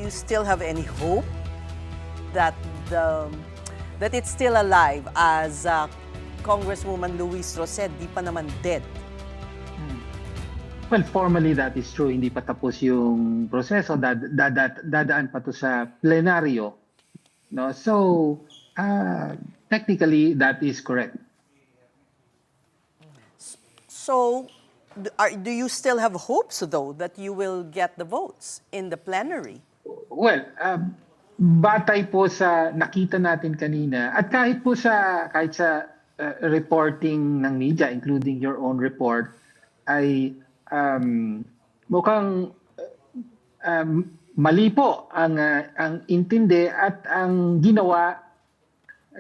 you still have any hope that that it's still alive, as Congresswoman Luistro said, di pa naman dead? Well, formally that is true. Hindi pa tapos yung proseso. Dadaan pa to sa plenaryo. No? So, technically, that is correct. So, do you still have hopes, though, that you will get the votes in the plenary? Well, batay po sa nakita natin kanina at kahit sa reporting ng media, including your own report, ay mukhang mali po ang intindi at ang ginawa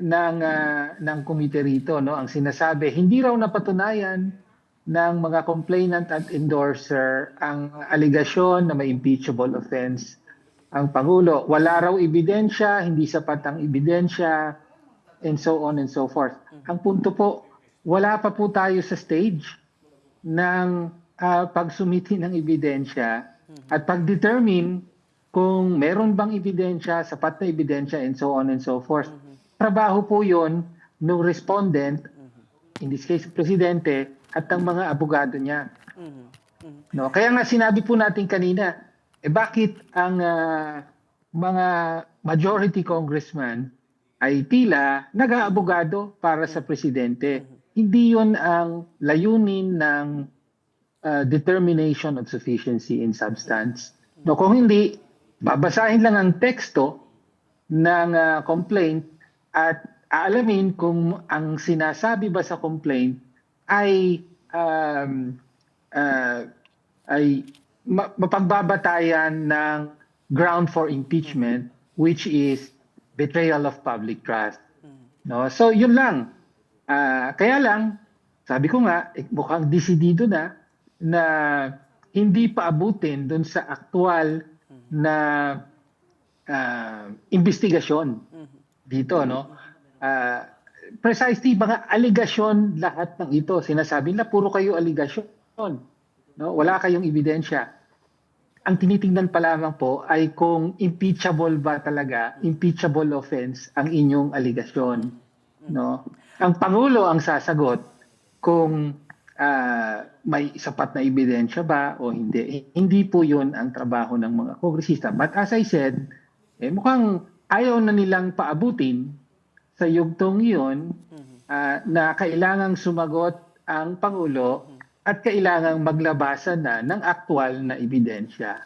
ng komite rito, no? Ang sinasabi, hindi raw napatunayan ng mga complainant at endorser ang aligasyon na may impeachable offense ang Pangulo. Wala raw ebidensya, hindi sapat ang ebidensya, and so on and so forth. Ang punto po, wala pa po tayo sa stage ng pagsumiti ng ebidensya at pag-determine kung meron bang ebidensya, sapat na ebidensya, and so on and so forth. Trabaho po yun ng respondent, in this case, presidente, at ang mga abogado niya. No? Kaya nga sinabi po natin kanina, bakit ang mga majority congressman ay tila nag-aabogado para sa presidente? Hindi yun ang layunin ng determination of sufficiency in substance. No, kung hindi, babasahin lang ang teksto ng complaint at aalamin kung ang sinasabi ba sa complaint ay mapagbabatayan ng ground for impeachment, which is betrayal of public trust. No? So yun lang. Kaya lang, sabi ko nga, mukhang desidido na hindi pa abutin doon sa aktual na investigasyon dito, no? Precisely, mga aligasyon lahat ng ito. Sinasabi na puro kayo aligasyon. No? Wala kayong ebidensya. Ang tinitingnan pa lamang po ay kung impeachable ba talaga, impeachable offense ang inyong aligasyon. No? Ang Pangulo ang sasagot kung may sapat na ebidensya ba o hindi. Hindi po yun ang trabaho ng mga kongresista. But as I said, mukhang ayaw na nilang paabutin sa yugtong yun na kailangang sumagot ang Pangulo at kailangang maglabasan na ng aktwal na ebidensya.